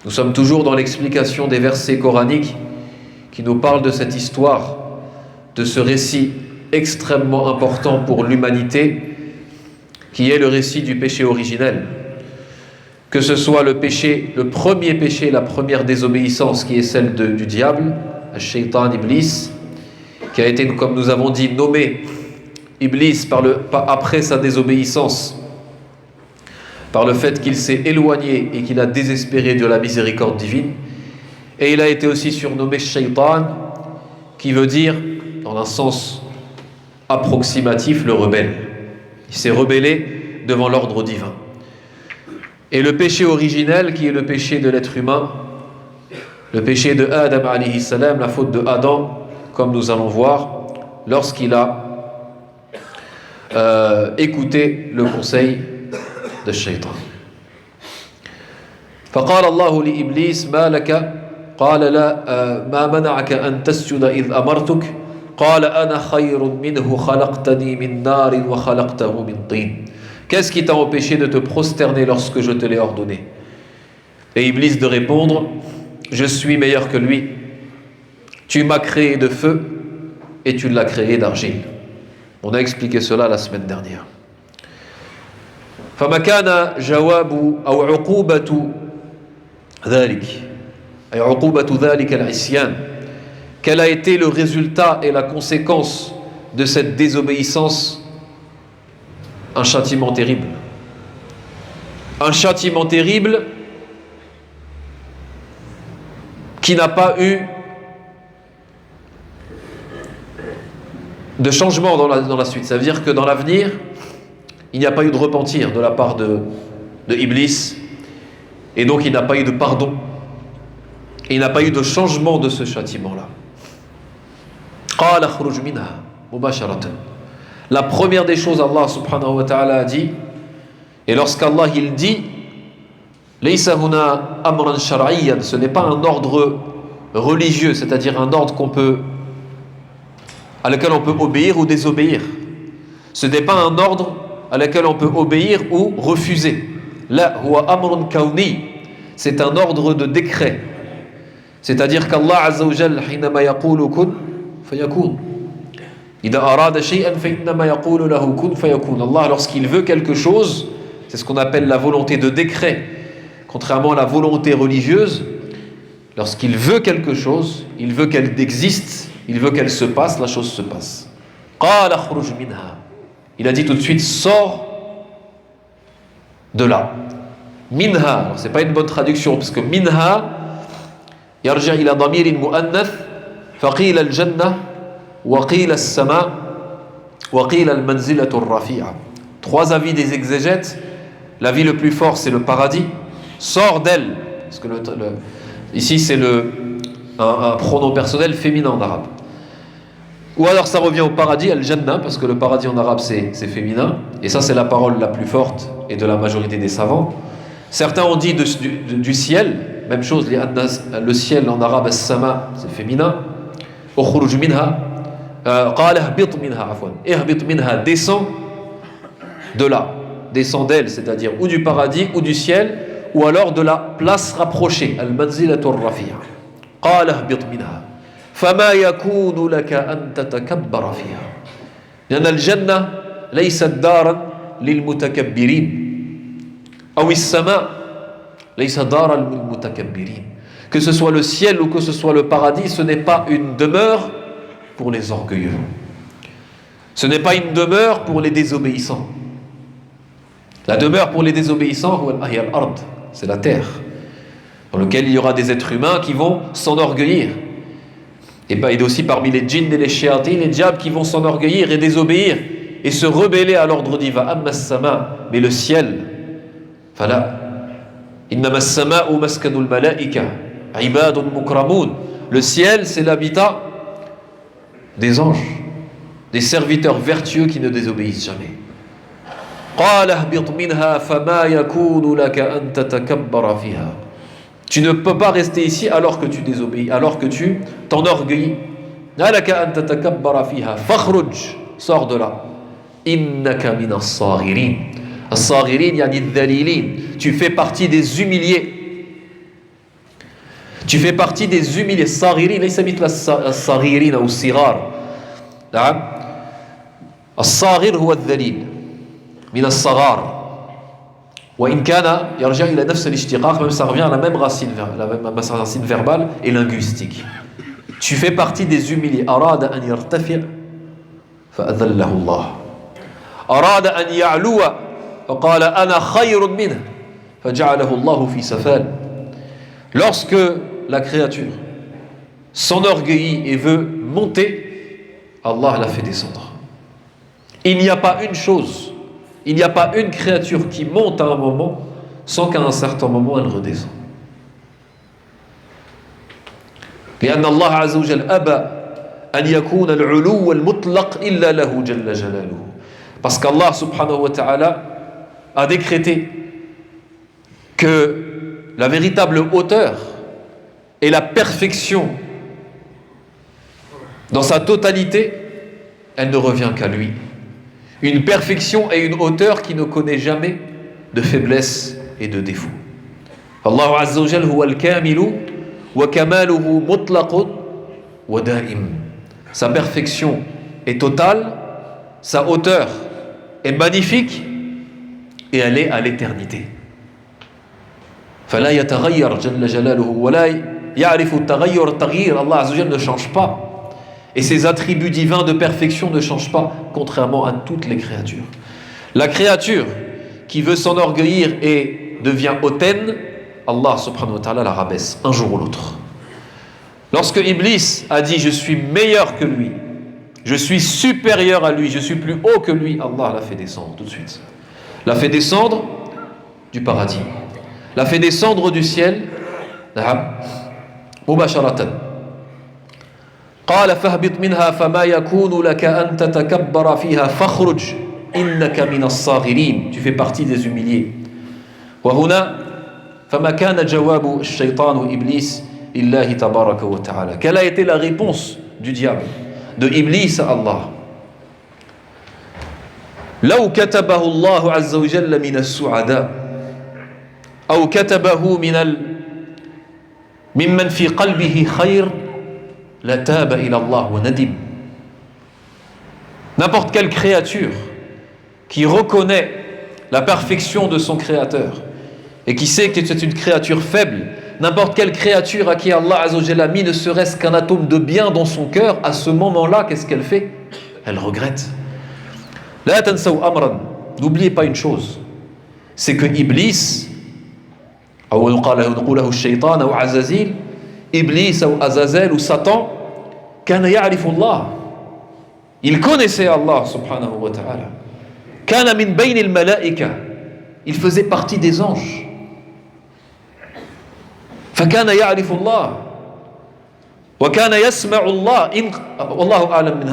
Nous sommes toujours dans l'explication des versets coraniques qui nous parlent de cette histoire, de ce récit extrêmement important pour l'humanité, qui est le récit du péché originel. Que ce soit le péché, le premier péché, la première désobéissance qui est celle du diable, Ash-Shaytan, Iblis, qui a été, comme nous avons dit, nommé Iblis après sa désobéissance, par le fait qu'il s'est éloigné et qu'il a désespéré de la miséricorde divine. Et il a été aussi surnommé Shaytan, qui veut dire, dans un sens approximatif, le rebelle. Il s'est rebellé devant l'ordre divin. Et le péché originel, qui est le péché de l'être humain, le péché de Adam alayhi salam, la faute de Adam, comme nous allons voir, lorsqu'il a écouté le conseil de Shaytan. فقال الله لإبليس ما لك قال لا ما منعك أن تسجد إذ أمرتك قال أنا خير منه خلقتني من نار وخلقته من طين. Qu'est-ce qui t'a empêché de te prosterner lorsque je te l'ai ordonné? Et Iblis de répondre, je suis meilleur que lui. Tu m'as créé de feu et tu l'as créé d'argile. On a expliqué cela la semaine dernière. فما كان جواب أو عقوبة ذلك أي عقوبة ذلك العصيان. Quel a été le résultat et la conséquence de cette désobéissance? Un châtiment terrible. Un châtiment terrible qui n'a pas eu de changement dans la suite. Ça veut dire que dans l'avenir, il n'y a pas eu de repentir de la part de Iblis, et donc il n'a pas eu de pardon, et il n'a pas eu de changement de ce châtiment-là. La première des choses, Allah subhanahu wa ta'ala a dit, et lorsqu'Allah il dit, ce n'est pas un ordre religieux, c'est-à-dire un ordre à lequel on peut obéir ou désobéir. Ce n'est pas un ordre à laquelle on peut obéir ou refuser. Là, huwa amrun kawni, c'est un ordre de décret. C'est-à-dire qu'Allah Azza wa Jalla, hinama yaqulu kun fayakun. Idha arada shay'an fa innama yaqulu lahu kun fayakun. Allah, lorsqu'il veut quelque chose, c'est ce qu'on appelle la volonté de décret. Contrairement à la volonté religieuse, lorsqu'il veut quelque chose, il veut qu'elle existe, il veut qu'elle se passe, la chose se passe. Qala khruj minha. Il a dit tout de suite, sors de là. Minha, alors c'est pas une bonne traduction, parce que minha, yarja ila damirin mu'annath, faqila al-jannah, wa qila as-sama, wa qila al-manzilatu ar-rafi'a. Trois avis des exégètes. L'avis le plus fort, c'est le paradis. Sors d'elle. Parce que ici, c'est un pronom personnel féminin en arabe. Ou alors ça revient au paradis, al-jannah, parce que le paradis en arabe c'est féminin, et ça c'est la parole la plus forte et de la majorité des savants. Certains ont dit du ciel, même chose, le ciel en arabe, as-sama, c'est féminin. Ukhruj minha, qala ihbit minha, afwan, ihbit minha, descend de là, descend d'elle, c'est-à-dire ou du paradis ou du ciel, ou alors de la place rapprochée, al-manzilatu ar-rafi'a. Qala ihbit minha. فما يكون لك أن تتكبر فيها لأن الجنة ليست دارا للمتكبرين أو السماء ليس دارا للمتكبرين. Que ce soit le ciel ou que ce soit le paradis, ce n'est pas une demeure pour les orgueilleux. Ce n'est pas une demeure pour les désobéissants. La demeure pour les désobéissants, c'est la terre, dans laquelle il y aura des êtres humains qui vont s'enorgueillir. Et il y a aussi parmi les djinns et les shayatin, les diables qui vont s'enorgueillir et désobéir et se rebeller à l'ordre divin. Amma as-sama, mais le ciel, fala. Innama as-sama'u maskanul malaika, ibadun mukramun. Le ciel, c'est l'habitat des anges, des serviteurs vertueux qui ne désobéissent jamais. Qala ihbit minha fama yakunu laka an tatakabbara fiha. Tu ne peux pas rester ici alors que tu désobéis, alors que tu t'enorgueillis. Sors de là. Innaka min as-saghirin. As-saghirin yani ad-dalilin. Tu fais partie des humiliés. Tu fais partie des humiliés. As-saghirin, laysa mithla as-saghirin ou as-sighar. نعم. الصاغر هو الذليل من الصغار وإن كان يرجع إلى نفس الاشتقاق, même ça revient à la même racine verbale et linguistique. Tu fais partie des humiliés. أراد أن يرتفع فأذله الله. أراد أن يعلو فقال أنا خير منه فجعله الله في سفال. Lorsque la créature s'enorgueillit et veut monter, Allah l'a fait descendre. Il n'y a pas une chose, il n'y a pas une créature qui monte à un moment sans qu'à un certain moment elle redescende. لأن الله عز وجل أبى أن يكون العلو المطلق إلا له جل جلاله. Parce qu'Allah subhanahu wa ta'ala a décrété que la véritable hauteur et la perfection dans sa totalité, elle ne revient qu'à lui. Une perfection et une hauteur qui ne connaît jamais de faiblesse et de défaut. Allah Azza wa Jal huwa al-kamilu wa kamaluhu mutlaqun wa da'im. Sa perfection est totale, sa hauteur est magnifique et elle est à l'éternité. فلا يتغير جل جلاله ولا يعرف التغير التغيير. Allah Azza wa Jal ne change pas. Et ses attributs divins de perfection ne changent pas, contrairement à toutes les créatures. La créature qui veut s'enorgueillir et devient hautaine, Allah subhanahu wa ta'ala la rabaisse un jour ou l'autre. Lorsque Iblis a dit « Je suis meilleur que lui, je suis supérieur à lui, je suis plus haut que lui », Allah l'a fait descendre tout de suite. L'a fait descendre du paradis. L'a fait descendre du ciel, mubasharatan. قال فاهبط منها فما يكون لك أن تتكبر فيها فاخرج إنك من الصاغرين. Tu fais partie des humiliés. وهنا فما كان جواب الشيطان إبليس لله تبارك وتعالى. Quelle a été la réponse du diable, de Iblis à Allah? لو كتبه الله عز وجل من السعداء أو كتبه ممن في قلبه خير la taba ila Allah wa nadim. N'importe quelle créature qui reconnaît la perfection de son créateur et qui sait que c'est une créature faible, n'importe quelle créature à qui Allah Azza wa Jalla a mis ne serait-ce qu'un atome de bien dans son cœur, à ce moment-là, qu'est-ce qu'elle fait? Elle regrette. La tansaw amran. N'oubliez pas une chose, c'est que Iblis, ou نقوله الشيطان ou Azazil, Iblis ou Azazel ou Satan, kana ya'rifu Allah. Il connaissait Allah subhanahu wa ta'ala. Kana min bayn al-malaika. Il faisait partie des anges. فكان يعرف الله وكان يسمع الله والله أعلم من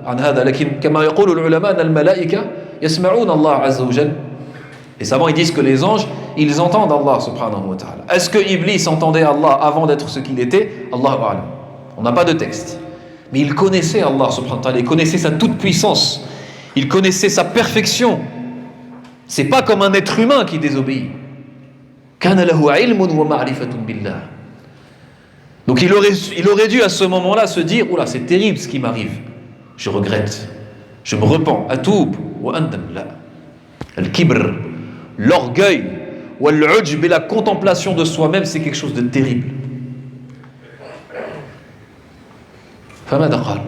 عن هذا لكن كما يقول العلماء أن الملائكة يسمعون الله عز وجل. Les savants ils disent que les anges ils entendent Allah subhanahu wa ta'ala. Est-ce que Iblis entendait Allah avant d'être ce qu'il était? Allahu a'lam. On n'a pas de texte. Mais il connaissait Allah subhanahu wa ta'ala, il connaissait sa toute puissance, il connaissait sa perfection. C'est pas comme un être humain qui désobéit. Kana lahu ilmun wa ma'rifatun billah. Donc il aurait dû à ce moment-là se dire oula, c'est terrible ce qui m'arrive. Je regrette. Je me repens. Atoub wa andam la. Al-kibr, l'orgueil, ou al-ujb et la contemplation de soi-même, c'est quelque chose de terrible. فماذا قال؟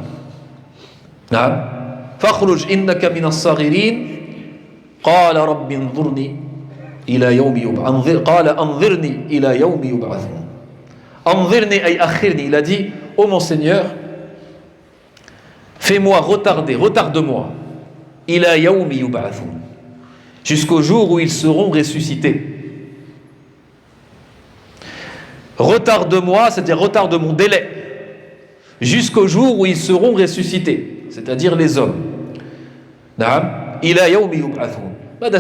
نعم فاخرج إنك من الصاغرين قال رب انظرني إلى يوم يبعثون قال أنظرني إلى يوم يبعثون أنظرني أي أخرني. Il a dit ô mon Seigneur, fais-moi retarde-moi إلى يوم يبعثون, jusqu'au jour où ils seront ressuscités. Retarde-moi, c'est-à-dire retarde mon délai, jusqu'au jour où ils seront ressuscités, c'est-à-dire les hommes. نعم إلى يوم يبعثون. ماذا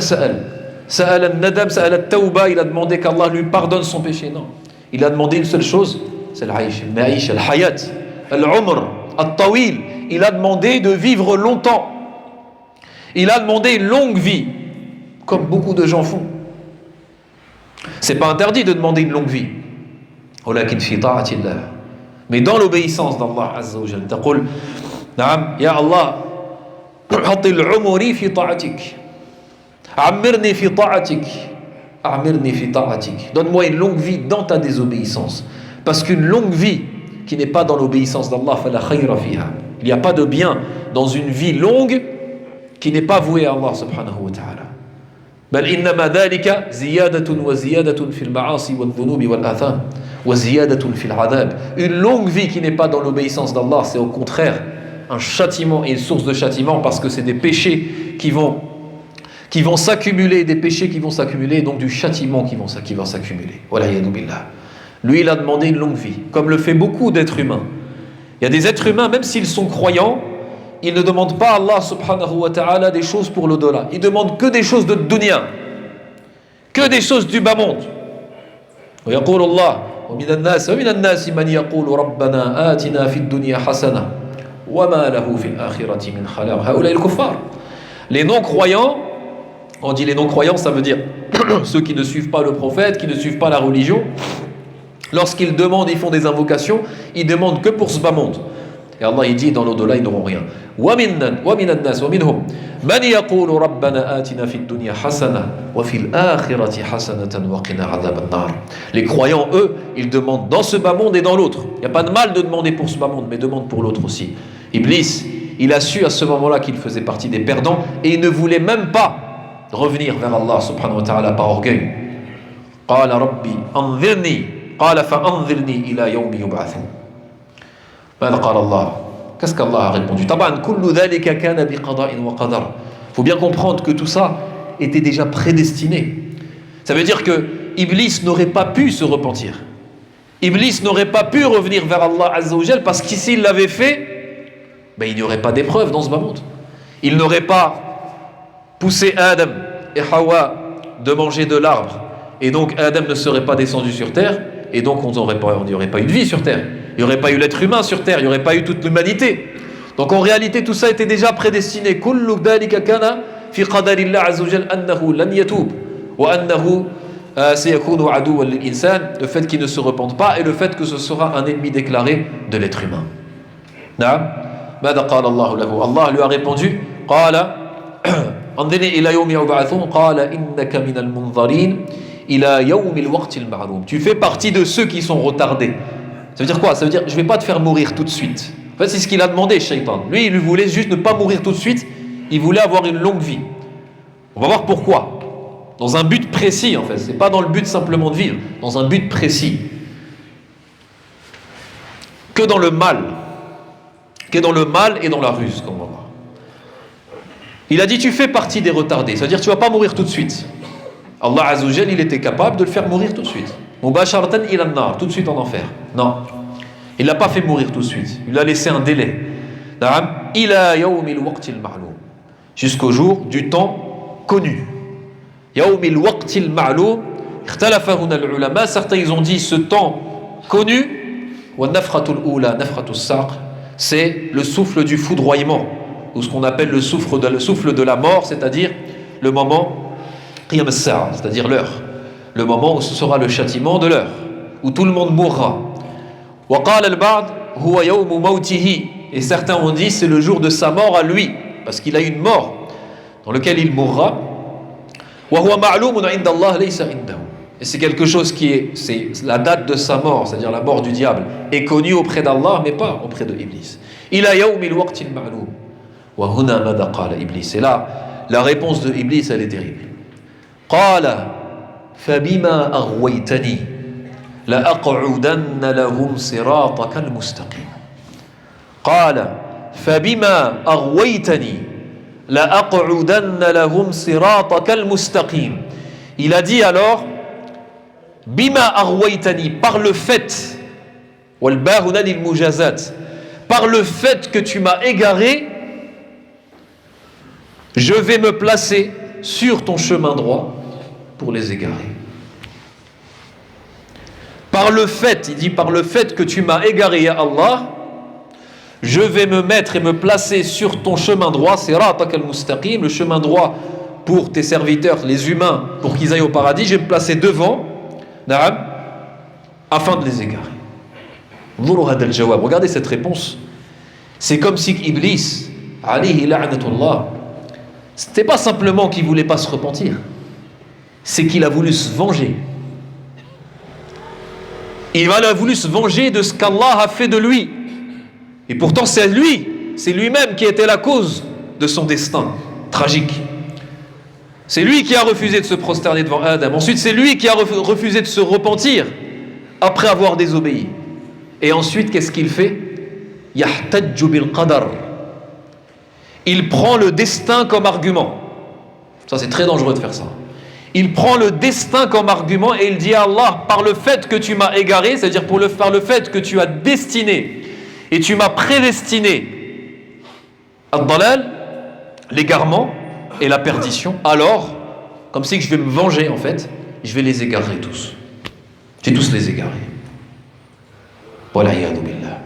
سأل الندم, سأل التوبة, il a demandé qu'Allah lui pardonne son péché. Non, il a demandé une seule chose, c'est al-aïsh, al-hayat, al-umr, al-tawil. Il a demandé de vivre longtemps. Il a demandé une longue vie, comme beaucoup de gens font. C'est pas interdit de demander une longue vie. ولكن في طاعة الله. Mais dans l'obéissance d'Allah Azza wa Jalla, تقول نعم يا الله أطل عمري في طاعتك عمرني في طاعتك أعمرني في طاعتك. Donne-moi une longue vie dans ta désobéissance. Parce qu'une longue vie qui n'est pas dans l'obéissance d'Allah, فلا خير فيها. Il n'y a pas de bien dans une vie longue qui n'est pas vouée à Allah subhanahu wa ta'ala. بل إنما ذلك زيادة وزيادة في المعاصي والذنوب والآثام وزيادة في العذاب. Une longue vie qui n'est pas dans l'obéissance d'Allah, c'est au contraire un châtiment et une source de châtiment, parce que c'est des péchés qui vont s'accumuler, des péchés qui vont s'accumuler, donc du châtiment qui va s'accumuler. Wala'iyadu billah. Lui, il a demandé une longue vie, comme le fait beaucoup d'êtres humains. Il y a des êtres humains, même s'ils sont croyants, ils ne demandent pas à Allah subhanahu wa ta'ala des choses pour l'au-delà. Ils demandent que des choses de dunya, que des choses du bas monde. ويقول الله ومن الناس من يقول ربنا آتنا في الدنيا حسنة وما له في الآخرة من خلاق هؤلاء الكفار. Les non-croyants, on dit les non-croyants, ça veut dire ceux qui ne suivent pas le prophète, qui ne suivent pas la religion. Lorsqu'ils demandent, ils font des invocations, ils demandent que pour ce bas monde. Et Allah il dit dans l'au-delà ils n'auront rien. ومن الناس ومنهم من يقول ربنا آتنا في الدنيا حسنة وفي الآخرة حسنة وقنا عذاب النار. Les croyants, eux, ils demandent dans ce bas monde et dans l'autre. Il n'y a pas de mal de demander pour ce bas monde, mais demande pour l'autre aussi. Iblis, il a su à ce moment-là qu'il faisait partie des perdants et il ne voulait même pas revenir vers Allah subhanahu wa ta'ala par orgueil. قال ربي أنظرني قال فأنظرني إلى يوم يبعثون. ماذا قال الله? Qu'est-ce qu'Allah a répondu? طبعا كل ذلك كان بقضاء وقدر. Faut bien comprendre que tout ça était déjà prédestiné. Ça veut dire que Iblis n'aurait pas pu se repentir. Iblis n'aurait pas pu revenir vers Allah Azza wa Jal, parce que s'il l'avait fait, ben, il n'y aurait pas d'épreuve dans ce bas monde. Il n'aurait pas poussé Adam et Hawa de manger de l'arbre, et donc Adam ne serait pas descendu sur terre, et donc on n'y aurait pas eu de vie sur terre. Il n'y aurait pas eu l'être humain sur terre, il n'y aurait pas eu toute l'humanité. Donc en réalité, tout ça était déjà prédestiné. Le fait qu'il ne se repente pas et le fait que ce sera un ennemi déclaré de l'être humain. Allah lui a répondu tu fais partie de ceux qui sont retardés. Ça veut dire quoi? Ça veut dire je ne vais pas te faire mourir tout de suite. En fait, c'est ce qu'il a demandé, Shaitan. Lui, il voulait juste ne pas mourir tout de suite. Il voulait avoir une longue vie. On va voir pourquoi. Dans un but précis, en fait. Ce n'est pas dans le but simplement de vivre. Dans un but précis. Que dans le mal. Que dans le mal et dans la ruse, comme on va voir. Il a dit tu fais partie des retardés. Ça veut dire tu ne vas pas mourir tout de suite. Allah Azza wa Jal, il était capable de le faire mourir tout de suite. Mubasharatan ila an-nar, tout de suite en enfer. Non, il l'a pas fait mourir tout de suite. Il a laissé un délai. Ila yawm al-waqt al-ma'lum, jusqu'au jour du temps connu. Yawm al-waqt al-ma'lum, ikhtalafa huna al-ulama. Certains ils ont dit ce temps connu. Wa nafratu al-ula, nafratu as-saq, c'est le souffle du foudroiement, ou ce qu'on appelle le souffle de la mort, c'est-à-dire le moment qiyam as-sa'a, c'est-à-dire l'heure. Le moment où ce sera le châtiment de l'heure, où tout le monde mourra. Et certains ont dit c'est le jour de sa mort à lui, parce qu'il a une mort dans lequel il mourra. Et c'est quelque chose c'est la date de sa mort, c'est-à-dire la mort du diable, est connue auprès d'Allah, mais pas auprès de Iblis. Et là, la réponse de Iblis, elle est terrible. فبما أغويتني لأقعدن لهم صراطك المستقيم. قال فبما أغويتني لأقعدن لهم صراطك المستقيم. Il a dit alors بما أغويتني, par le fait, والباء هنا للمجازات, par le fait que tu m'as égaré, je vais me placer sur ton chemin droit pour les égarer. Par le fait, il dit par le fait que tu m'as égaré, ya Allah, je vais me mettre et me placer sur ton chemin droit, siratak al-mustaqim, le chemin droit pour tes serviteurs, les humains, pour qu'ils aillent au paradis. Je vais me placer devant, afin de les égarer. Regardez cette réponse. C'est comme si Iblis, alayhi la'natullah, c'était pas simplement qu'il voulait pas se repentir, c'est qu'il a voulu se venger. Il a voulu se venger de ce qu'Allah a fait de lui. Et pourtant c'est lui-même qui était la cause de son destin tragique. C'est lui qui a refusé de se prosterner devant Adam. Ensuite c'est lui qui a refusé de se repentir après avoir désobéi. Et ensuite qu'est-ce qu'il fait? Yahtajju bil qadar. Il prend le destin comme argument. Ça c'est très dangereux de faire ça. Il prend le destin comme argument et il dit à Allah, par le fait que tu m'as égaré, c'est-à-dire par le fait que tu as destiné et tu m'as prédestiné ad-dalal, l'égarement et la perdition, alors, comme si je vais me venger en fait, je vais les égarer tous. Je vais tous les égarer. Wal'iyadu billah.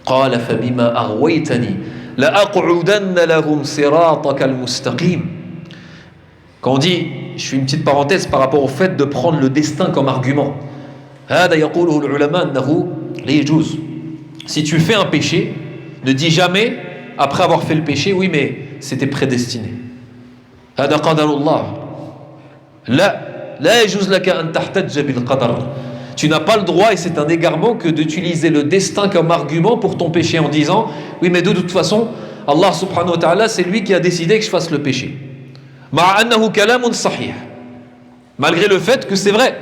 Qala fabima aghwaytani la aq'udanna lahum sirataka al-mustaqim. Quand on dit, je fais une petite parenthèse par rapport au fait de prendre le destin comme argument. Si tu fais un péché, ne dis jamais, après avoir fait le péché, oui mais c'était prédestiné. Tu n'as pas le droit, et c'est un égarement, que d'utiliser le destin comme argument pour ton péché en disant, oui mais de toute façon, Allah subhanahu wa ta'ala, c'est lui qui a décidé que je fasse le péché. Malgré le fait que c'est vrai.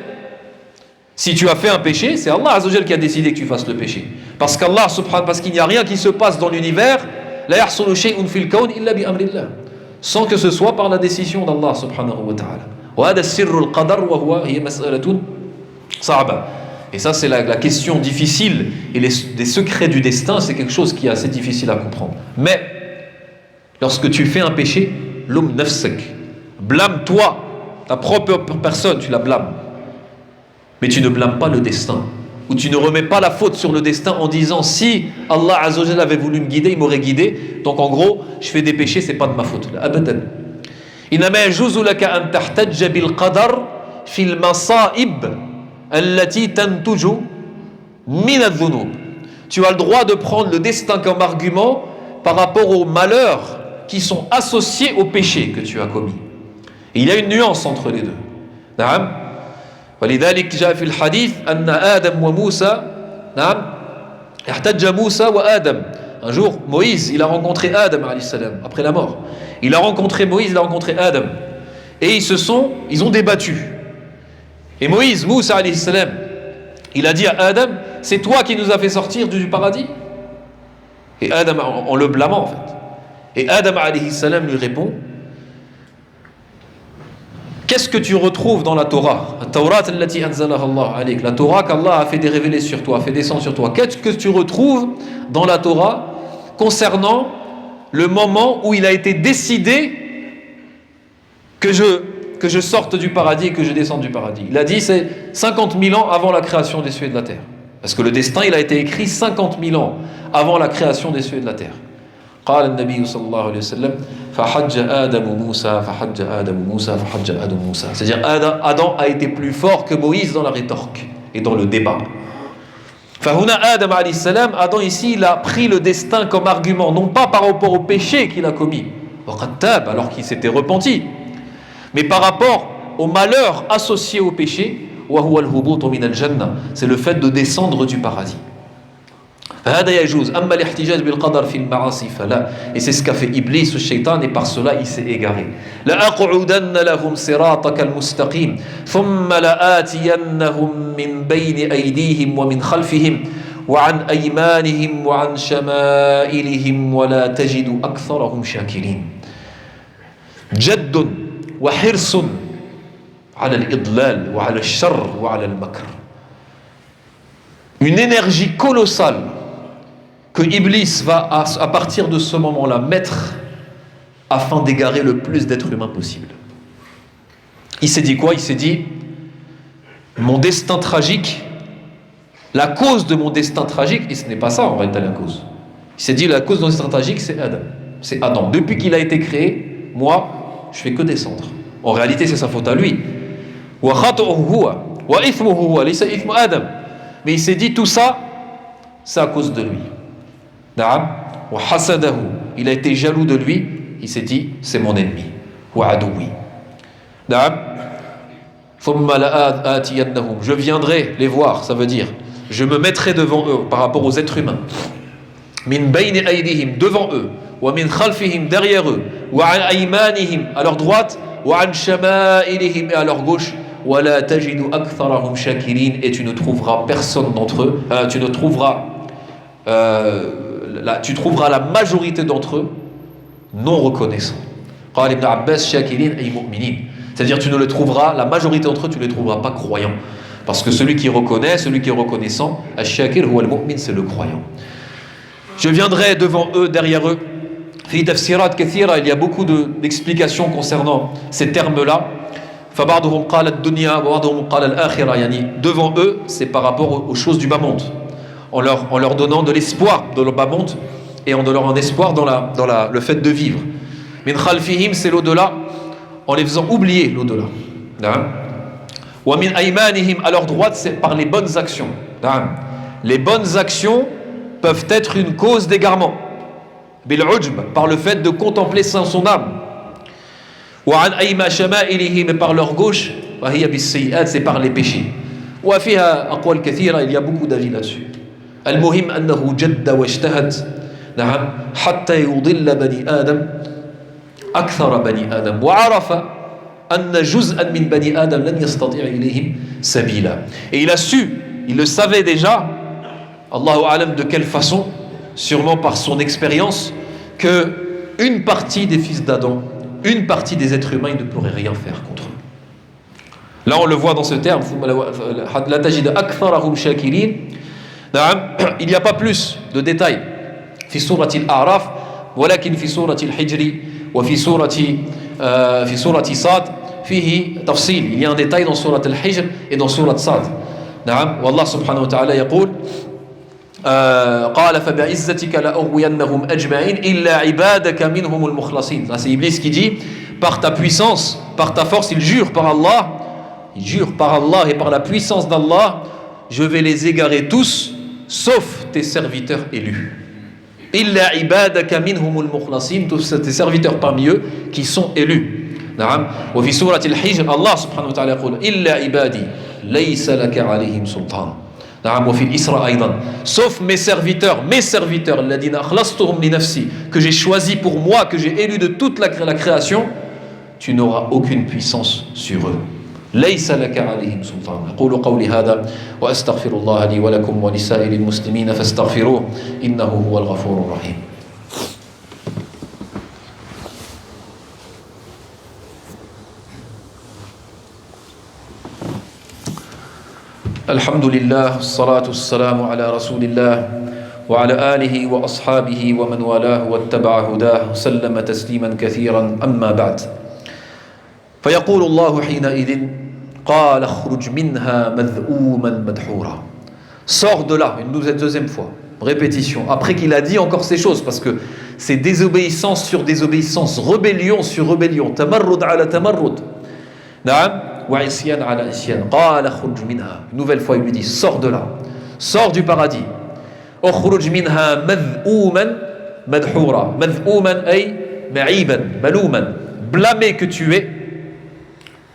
Si tu as fait un péché, c'est Allah Azza wa Jal qui a décidé que tu fasses le péché. Parce qu'il n'y a rien qui se passe dans l'univers, sans que ce soit par la décision d'Allah subhanahu wa ta'ala. Et ça c'est la question difficile, et les secrets du destin, c'est quelque chose qui est assez difficile à comprendre. Mais lorsque tu fais un péché, l'um nafsak, blâme-toi, ta propre personne, tu la blâmes. Mais tu ne blâmes pas le destin. Ou tu ne remets pas la faute sur le destin en disant, si Allah Azza wa Jalla avait voulu me guider, il m'aurait guidé. Donc en gros, je fais des péchés, c'est pas de ma faute. Abadan. Inama yajuzu laka an tahtajja bil qadar fil masa'ib allati tantuju min adh-dhunub. Tu as le droit de prendre le destin comme argument par rapport aux malheurs qui sont associés au péché que tu as commis. Et il y a une nuance entre les deux. نعم ولذلك جاء في الحديث أن آدم وموسى نعم احتج موسى وآدم. Un jour, Moïse, il a rencontré Adam alayhi salam après la mort. Il a rencontré Moïse, il a rencontré Adam. Et ils ont débattu. Et Moïse, Moussa alayhi salam, il a dit à Adam, c'est toi qui nous as fait sortir du paradis? Et Adam, en le blâmant en fait. Et Adam alayhi salam lui répond, qu'est-ce que tu retrouves dans la Torah? La Torah qu'Allah a fait révéler sur toi, a fait descendre sur toi. Qu'est-ce que tu retrouves dans la Torah concernant le moment où il a été décidé que je sorte du paradis et que je descende du paradis? Il a dit c'est 50 000 ans avant la création des cieux et de la terre. Parce que le destin, il a été écrit 50 000 ans avant la création des cieux et de la terre. قال النبي صلى الله عليه وسلم فحج آدم موسى فحج آدم موسى فحج آدم موسى. C'est-à-dire Adam a été plus fort que Moïse dans la rétorque et dans le débat. فهنا آدم عليه السلام, Adam ici il a pris le destin comme argument, non pas par rapport au péché qu'il a commis, وقد تاب, alors qu'il s'était repenti, mais par rapport au malheur associé au péché, وهو الهبوط من الجنة, c'est le fait de descendre du paradis. فهذا يجوز أما الاحتجاج بالقدر في المعاصي فلا. Et c'est ce qu'a fait Iblis, le shaitan, et par cela il s'est égaré. لأقعدن لهم صراطك المستقيم ثم لآتينهم من بين أيديهم ومن خلفهم وعن أيمانهم وعن شمائلهم ولا تجد أكثرهم شاكرين. جد وحرص على الإضلال وعلى الشر وعلى المكر. Une énergie colossale que Iblis va à partir de ce moment-là mettre afin d'égarer le plus d'êtres humains possible. Il s'est dit quoi? Il s'est dit, mon destin tragique, la cause de mon destin tragique, et ce n'est pas ça en réalité la cause. Il s'est dit, la cause de mon destin tragique, c'est Adam. C'est Adam. Depuis qu'il a été créé, moi, je fais que descendre. En réalité, c'est sa faute à lui. Mais il s'est dit tout ça, c'est à cause de lui. Na'am. Wa hasadahu. Il a été jaloux de lui. Il s'est dit, c'est mon ennemi. Wa adoui. Na'am. Thumma la'atiyannahum. Je viendrai les voir, ça veut dire, je me mettrai devant eux par rapport aux êtres humains. Min bayni aydihim, devant eux. Wa min khalfihim, derrière eux. Wa an aymanihim, à leur droite. Wa an shama'ilihim, et à leur gauche. Wa la tajidu aktharahum shakirin, et tu ne trouveras personne d'entre eux. Tu trouveras la majorité d'entre eux non reconnaissants. Qala ibn Abbas, shakirin ay mu'minin. C'est-à-dire tu ne le trouveras, la majorité d'entre eux, tu ne les trouveras pas croyants. Parce que celui qui reconnaît, celui qui est reconnaissant, ash-shakir huwa al-mu'min, c'est le croyant. Je viendrai devant eux, derrière eux. Fi tafsirat kathira, il y a beaucoup d'explications concernant ces termes-là. Faba'duhum qala ad-dunya wa ba'duhum qala al-akhirah, yani devant eux, c'est par rapport aux choses du bas monde. En leur donnant de l'espoir dans le bas monde et en donnant un espoir dans le fait de vivre. Min khalfihim, c'est l'au-delà, en les faisant oublier l'au-delà. Wa min aymanihim, à leur droite, c'est par les bonnes actions. Les bonnes actions peuvent être une cause d'égarement. Bil ujb, par le fait de contempler son âme. Wa an ayma shama'ilihim, par leur gauche, wa hiya bis sayyi'at, c'est par les péchés. Wa fiha aqwal kathira, il y a beaucoup d'avis là-dessus. Al-muhim annahu jadda wa ijtahad, na'am, hatta yudilla bani adam akthara bani adam wa arafa anna juz'an min bani adam lan yastati' ilayhim sabila. Et il a su, il le savait déjà, Allahu a'lam de quelle façon, sûrement par son expérience, que une partie des fils d'Adam, une partie des êtres humains, ils ne pourraient rien faire contre eux. Là on le voit dans ce terme, la tajid aktharahum shakirin. Il n'y a pas plus de détails في سورة الأعراف ولكن في سورة الحجر وفي سورة صاد فيه تفصيل. Il y a un détail dans سورة الحجر et dans سورة صاد. نعم. والله سبحانه وتعالى يقول قال فبعزتك لأغوينهم أجمعين إلا عبادك منهم المخلصين. Là c'est Iblis qui dit par ta puissance, par ta force, il jure par Allah et par la puissance d'Allah, je vais les égarer tous sauf tes serviteurs élus. Illa ibadaka minhumul mukhlasin, tous tes serviteurs parmi eux qui sont élus. Na'am. Wa fi surati al-Hijr, Allah subhanahu wa ta'ala yaqul illa ibadi laysa laka alayhim sultan. Na'am. Wa fi al-Isra aydan, sauf mes serviteurs, alladhina akhlastuhum li nafsi, que j'ai choisi pour moi, que j'ai élu de toute la création, tu n'auras aucune puissance sur eux. ليس لك عليهم سلطان. أقول قولي هذا وأستغفر الله لي ولكم ولسائر المسلمين فاستغفروه إنه هو الغفور الرحيم. الحمد لله والصلاة والسلام على رسول الله وعلى آله وأصحابه ومن والاه واتبع هداه وسلم تسليما كثيرا. أما بعد فيقول الله حينئذ قال اخرج منها مذءوما مدحورا. Sors de là, une deuxième fois, répétition, après qu'il a dit encore ces choses, parce que c'est désobéissance sur désobéissance, rébellion sur rébellion, tamarrud ala tamarrud, na'am, wa isyan ala isyan. قال اخرج منها, une nouvelle fois il lui dit sors de là, sors du paradis. اخرج منها مذءوما مدحورا. مذءوما أي معيبا ملوما, blâmé que tu es,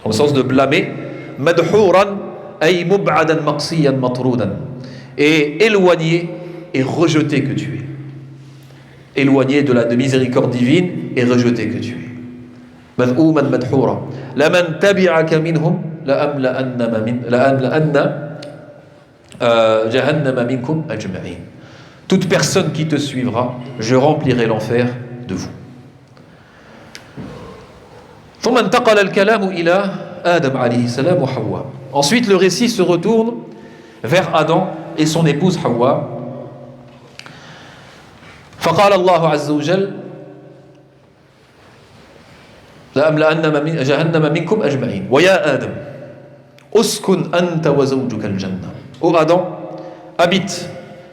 dans le sens de blâmer. Madhouran ay mub'adan maqsiyan matrudan, et éloigné et rejeté que tu es. Éloigné de la miséricorde divine et rejeté que tu es. Madhouman madhoura. Laman tabi'aka minhum la'amla'anna jahannama minkum ajma'in. Toute personne qui te suivra, je remplirai l'enfer de vous. ثم انتقل الكلام إلى آدم عليه السلام وحواء. Ensuite le récit se retourne vers Adam et son épouse Hawa. فقال الله عز وجل لأملأن جهنم منكم أجمعين ويا آدم أسكن أنت وزوجك الجنة. Ô Adam, habite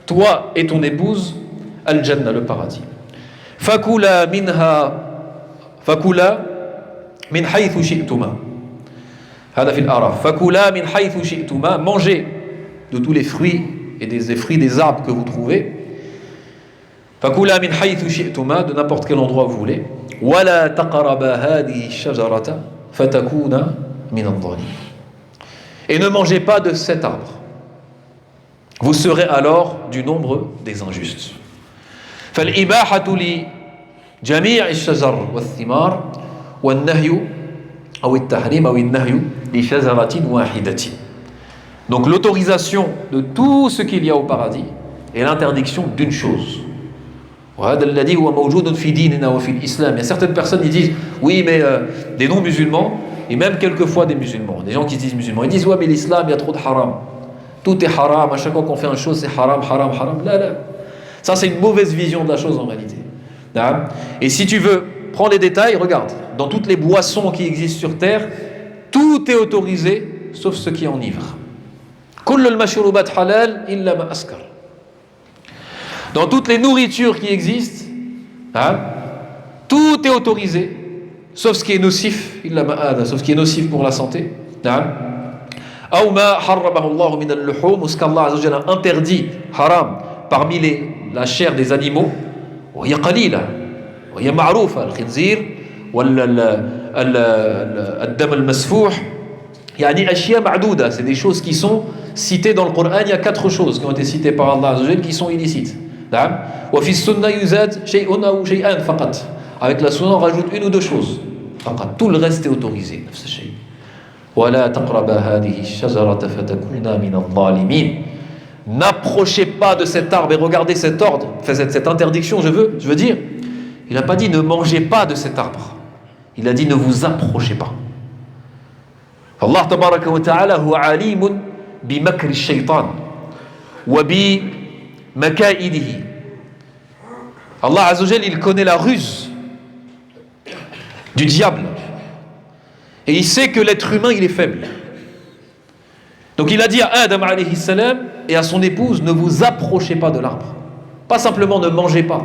toi et ton épouse al-Jannah, le paradis. فكلا من حيث شئتما. هذا في الأعراف. فكلا من حيث شئتما, mangez de tous les fruits et des fruits des arbres que vous trouvez. فَكُلَا مِنْ حَيْثُ شِئْتُمَا, de n'importe quel endroit vous voulez. وَلَا تَقْرَبَا هَذِهِ الشَّجَرَةَ فَتَكُونَ مِنَ الظَّالِمِينَ. Et ne mangez pas de cet arbre. Vous serez alors du nombre des injustes. فَالْإِبَاحَةُ لِجَمِيعِ الشَّجَرِ وَالثِّمَارِ وَالنَّهْيُ أو التحريم أو النهي لشجرة واحدة. Donc l'autorisation de tout ce qu'il y a au paradis et l'interdiction d'une chose. وهذا الذي هو موجود في ديننا وفي الإسلام. Il y a certaines personnes qui disent oui mais des non-musulmans et même quelquefois des musulmans, des gens qui se disent musulmans, ils disent ouais mais l'islam il y a trop de haram. Tout est haram, à chaque fois qu'on fait une chose c'est haram, haram, haram. Là, là. Ça c'est une mauvaise vision de la chose en réalité. Et si tu veux prendre les détails, regarde, dans toutes les boissons qui existent sur terre, tout est autorisé sauf ce qui enivre. كل المشروبات حلال إلا ما أسكر. Dans toutes les nourritures qui existent, tout est autorisé sauf ce qui est nocif, إلا ما آذى, sauf ce qui est nocif pour la santé. أو ما حرمه الله من اللحوم, ou ce qu'Allah Azza wa Jalla a interdit, haram, parmi la chair des animaux, وهي قليلة وهي معروفة, الخنزير والدم المسفوح, يعني أشياء معدودة, c'est des choses qui sont citées dans le Coran. Il y a 4 choses qui ont été citées par Allah Azza wa Jalla qui sont illicites. وفي السنة يزاد شيء أو شيئان فقط. Avec la sunna on rajoute une ou deux choses. فقط. Tout le reste est autorisé. نفس الشيء. ولا تقربا هذه الشجرة فتكونا من الظالمين. N'approchez pas de cet arbre et regardez cet ordre, cette interdiction, je veux dire. Il n'a pas dit ne mangez pas de cet arbre. Il a dit ne vous approchez pas. Allah tabaraka wa ta'ala huwa alimun bi makri shaytan wa bi makaidihi. Allah Azza wa Jalla, il connaît la ruse du diable. Et il sait que l'être humain, il est faible. Donc il a dit à Adam alayhi salam et à son épouse, ne vous approchez pas de l'arbre. Pas simplement ne mangez pas.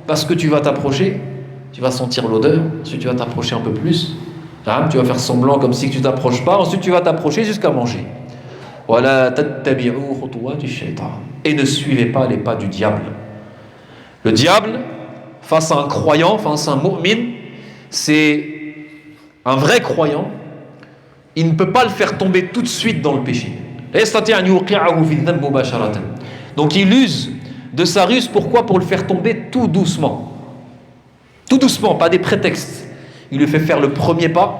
Parce que tu vas t'approcher, tu vas sentir l'odeur, ensuite tu vas t'approcher un peu plus, tu vas faire semblant comme si tu ne t'approches pas, ensuite tu vas t'approcher jusqu'à manger. Et ne suivez pas les pas du diable. Le diable, face à un croyant, face à un mu'min, c'est un vrai croyant, il ne peut pas le faire tomber tout de suite dans le péché. Donc il use de sa ruse, pourquoi? Pour le faire tomber tout doucement. Tout doucement, pas des prétextes. Il lui fait faire le premier pas,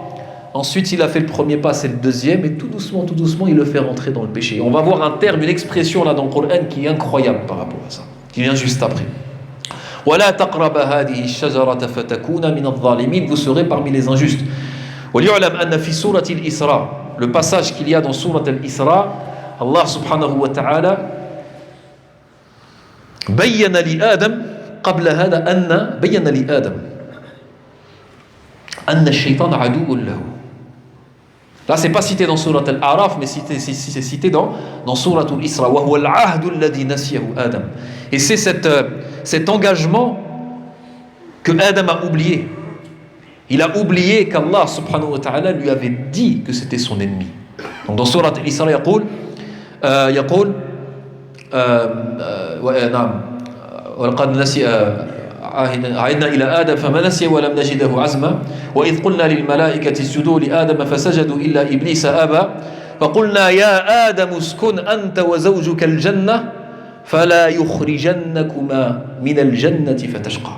ensuite s'il a fait le premier pas, c'est le deuxième, et tout doucement, il le fait rentrer dans le péché. On va voir un terme, une expression là dans le Coran qui est incroyable par rapport à ça, qui vient juste après. وَلَا تَقْرَبَ هَذِهِ الشَّجَرَةَ فَتَكُونَ مِنَ الظَّالِمِينَ. Vous serez parmi les injustes. وَلْيُعْلَمْ أَنَّ فِي سُورَةِ الْإِسْرَاء, le passage qu'il y a dans Sourate Al-Isra, Allah subhanahu wa ta'ala بين لآدم قبل هذا بين لآدم أن الشيطان عدو له. Là c'est pas cité dans Sourate Al-A'raf, mais c'est cité dans Sourate Al-Isra. وهو العهد الذي نسيه آدم. Et c'est cet engagement que Adam a oublié. Il a oublié qu'Allah subhanahu wa ta'ala lui avait dit que c'était son ennemi. Donc dans Sourate Al-Isra يقول نعم ولقد نسي عهدنا إلى آدم فما نسي ولم نجده عزما وإذ قلنا للملائكة اسجدوا لآدم فسجدوا إلا إبليس أبى فقلنا يا آدم اسكن أنت وزوجك الجنة فلا يخرجنكما من الجنة فتشقى.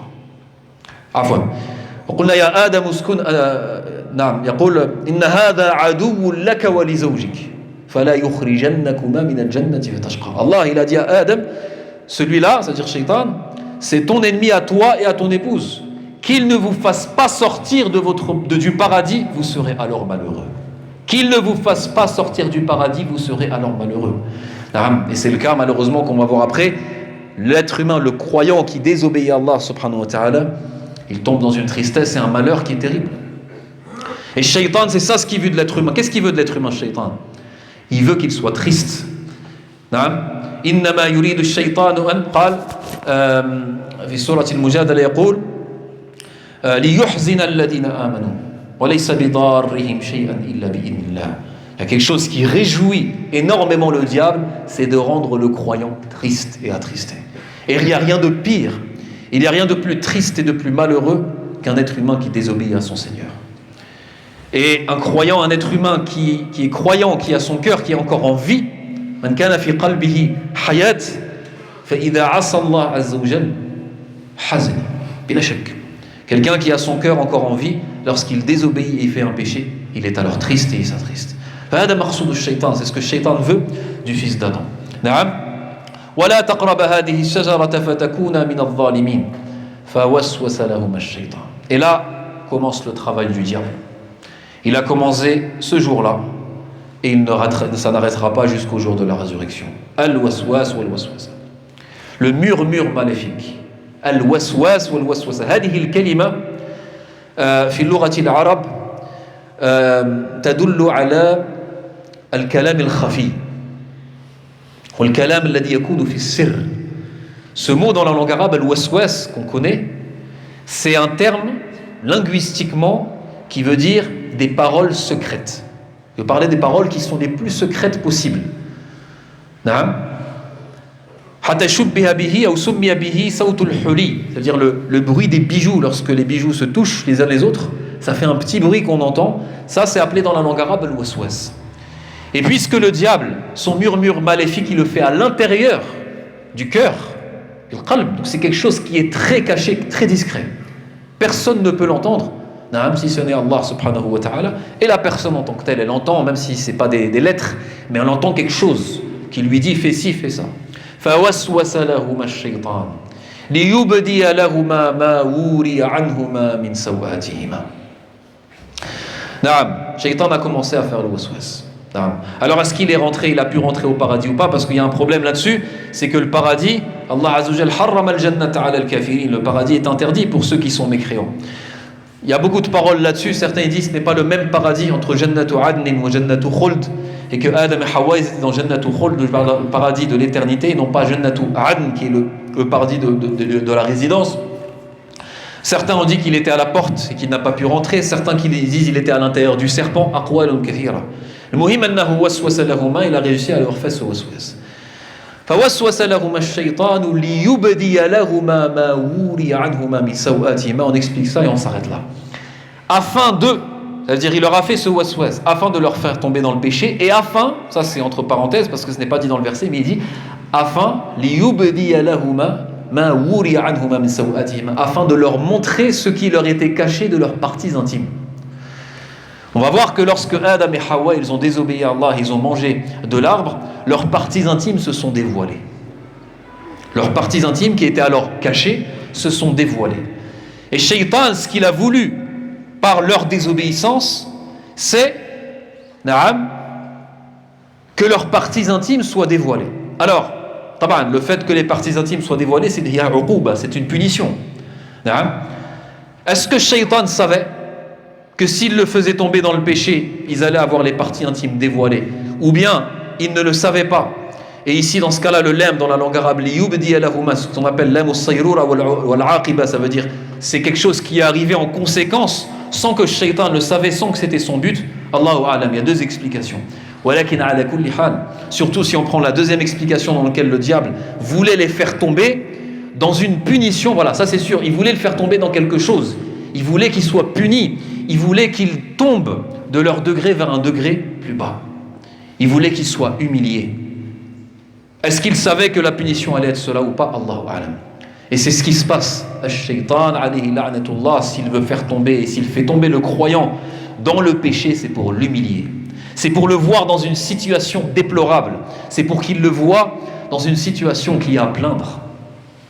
عفوا وقلنا يا آدم اسكن نعم يقول إن هذا عدو لك ولزوجك فلا يخرجنكما من الجنة فتشقى. Allah il a dit à Adam, celui-là, c'est-à-dire Shaitan, c'est ton ennemi à toi et à ton épouse. Qu'il ne vous fasse pas sortir du paradis, vous serez alors malheureux. Qu'il ne vous fasse pas sortir du paradis, vous serez alors malheureux. Et c'est le cas malheureusement qu'on va voir après. L'être humain, le croyant qui désobéit à Allah subhanahu wa ta'ala, il tombe dans une tristesse et un malheur qui est terrible. Et Shaitan, c'est ça ce qu'il veut de l'être humain. Qu'est-ce qu'il veut de l'être humain, Shaitan? Il veut qu'il soit triste. إنما يريد الشيطان أن قال في سورة المجادلة يقول ليحزن الذين آمنوا وليس بضارهم شيئا إلا بإذن الله. Il y a quelque chose qui réjouit énormément le diable, c'est de rendre le croyant triste et attristé. Et il n'y a rien de pire, il n'y a rien de plus triste et de plus malheureux qu'un être humain qui désobéit à son Seigneur. Et un croyant, un être humain qui est croyant, qui a son cœur, qui est encore en vie, man kana fi qalbihi hayat, fa idha asa Allah azza wa jalla hazana bila shak. Quelqu'un qui a son cœur encore en vie, lorsqu'il désobéit et fait un péché, il est alors triste et il s'attriste. فهذا مقصود الشيطان, c'est ce que le shaitan veut du fils d'Adam. نعم. ولا تقرب هذه الشجرة فتكون من الظالمين فوسوس لهما الشيطان. Et là commence le travail du diable. Il a commencé ce jour-là et ça n'arrêtera pas jusqu'au jour de la résurrection. Al-waswas wal-waswasa. Le murmure maléfique. Al-waswas wal-waswasa. هذه الكلمة في اللغة العرب تدل على الكلام الخفي والكلام الذي يكون في السر. Ce mot dans la langue arabe, al-waswas, qu'on connaît, c'est un terme linguistiquement qui veut dire des paroles secrètes. Je veux parler des paroles qui sont les plus secrètes possibles. C'est-à-dire le bruit des bijoux, lorsque les bijoux se touchent les uns les autres, ça fait un petit bruit qu'on entend. Ça, c'est appelé dans la langue arabe le waswas. Et puisque le diable, son murmure maléfique, il le fait à l'intérieur du cœur, donc c'est quelque chose qui est très caché, très discret. Personne ne peut l'entendre, si ce n'est Allah subhanahu wa ta'ala. Et la personne en tant que telle, elle entend, même si ce n'est pas des lettres, mais elle entend quelque chose qui lui dit fais ci, fais ça. فَوَسْوَسَ لَهُمَا الشَّيْطَانُ لِيُبْدِيَ لَهُمَا مَا وُورِيَ عَنْهُمَا مِنْ سَوْآتِهِمَا. Shaitan a commencé à faire le waswas. Alors est-ce qu'il est rentré, il a pu rentrer au paradis ou pas? Parce qu'il y a un problème là-dessus, c'est que le paradis, Allah Azza wa Jal harrama al-jannata ala al-kafirin, le paradis est interdit pour ceux qui sont mécréants. Il y a beaucoup de paroles là-dessus, certains disent que ce n'est pas le même paradis entre Jannatu Adn et Jannatu Khuld, et que Adam et Hawa étaient dans Jannatu Khuld, le paradis de l'éternité, et non pas Jannatu Adn qui est le paradis de la résidence. Certains ont dit qu'il était à la porte et qu'il n'a pas pu rentrer, certains qui disent qu'il était à l'intérieur du serpent. Aqwalun kathira. Le muhim annahu waswasa lahuma, il a réussi à leur faire ce waswas. فوسوس لهما الشيطان ليبدي لهما ما وري عنهما من سوآتهما. On explique ça et on s'arrête là. Afin de, c'est-à-dire il leur a fait ce waswas afin de leur faire tomber dans le péché, et afin, ça c'est entre parenthèses parce que ce n'est pas dit dans le verset, mais il dit afin liyubdi lahuma ma wuri anhuma min sawatihima, afin de leur montrer ce qui leur était caché de leurs parties intimes. On va voir que lorsque Adam et Hawa ils ont désobéi à Allah, ils ont mangé de l'arbre, leurs parties intimes se sont dévoilées. Leurs parties intimes qui étaient alors cachées se sont dévoilées. Et Shaitan, ce qu'il a voulu par leur désobéissance, c'est que leurs parties intimes soient dévoilées. Alors, le fait que les parties intimes soient dévoilées, c'est une punition. Est-ce que Shaitan savait que s'ils le faisaient tomber dans le péché, ils allaient avoir les parties intimes dévoilées? Ou bien, ils ne le savaient pas? Et ici, dans ce cas-là, le lem, dans la langue arabe, ce qu'on appelle lem al-sayrura wal-aqiba, ça veut dire c'est quelque chose qui est arrivé en conséquence, sans que Shaitan le savait, sans que c'était son but. Allahu a'lam, il y a deux explications. Surtout si on prend la deuxième explication dans laquelle le diable voulait les faire tomber dans une punition, voilà, ça c'est sûr, il voulait le faire tomber dans quelque chose. Il voulait qu'ils soient punis, il voulait qu'ils tombent de leur degré vers un degré plus bas. Il voulait qu'ils soient humiliés. Est-ce qu'il savait que la punition allait être cela ou pas? Allahu a'lam. Et c'est ce qui se passe. Ash-shaytan alayhi la'natullah, s'il veut faire tomber, et s'il fait tomber le croyant dans le péché, c'est pour l'humilier. C'est pour le voir dans une situation déplorable. C'est pour qu'il le voie dans une situation qu'il y a à plaindre.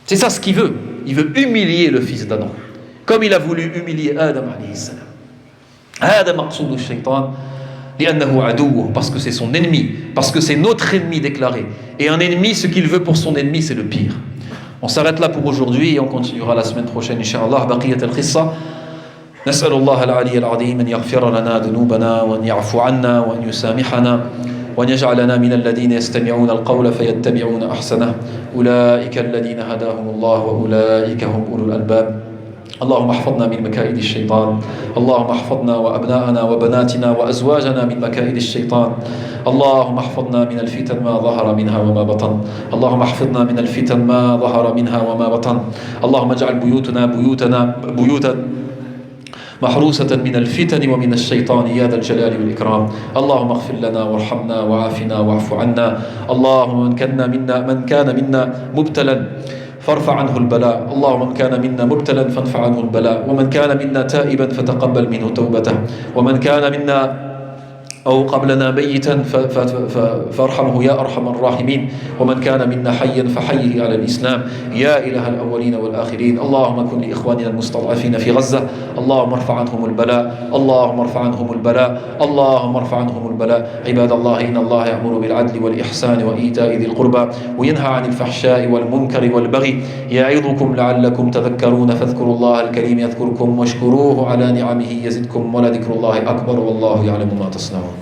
C'est ça ce qu'il veut. Il veut humilier le fils d'Adam, comme il a voulu humilier Adam alayhi salam. هذا مقصود الشيطان لأنه عدوه, parce que c'est son ennemi, parce que c'est notre ennemi déclaré. Et un ennemi, ce qu'il veut pour son ennemi, c'est le pire. On s'arrête là pour aujourd'hui et on continuera la semaine prochaine, Inch'Allah. بقية القصة. نسأل الله العلي العظيم أن يغفر لنا ذنوبنا وأن يعفو عنا وأن يسامحنا وأن يجعلنا من الذين يستمعون القول فيتبعون أحسنه. أولئك الذين هداهم الله وأولئك هم أولو الألباب. اللهم احفظنا من مكائد الشيطان. اللهم احفظنا وأبناءنا وبناتنا وأزواجنا من مكائد الشيطان. اللهم احفظنا من الفتن ما ظهر منها وما بطن. اللهم احفظنا من الفتن ما ظهر منها وما بطن. اللهم اجعل بيوتا محروسة من الفتن ومن الشيطان يا ذا الجلال والإكرام. اللهم اغفر لنا وارحمنا وعافنا واعف عنا. اللهم من كان منا مبتلا فارفع عنه البلاء. اللهم من كان منا مبتلا فارفع عنه البلاء. ومن كان منا تائبا فتقبل منه توبته. ومن كان منا أو قبلنا ميتا فارحمه يا أرحم الراحمين. ومن كان منا حيا فحيه على الإسلام يا إله الأولين والآخرين. اللهم كن لإخواننا المستضعفين في غزة. اللهم ارفع عنهم البلاء. اللهم ارفع عنهم البلاء. اللهم ارفع عنهم البلاء. عباد الله، إن الله يأمر بالعدل والإحسان وإيتاء ذي القربى وينهى عن الفحشاء والمنكر والبغي يعظكم لعلكم تذكرون. فاذكروا الله الكريم يذكركم واشكروه على نعمه يزدكم ولذكر الله أكبر والله يعلم ما تصنعون.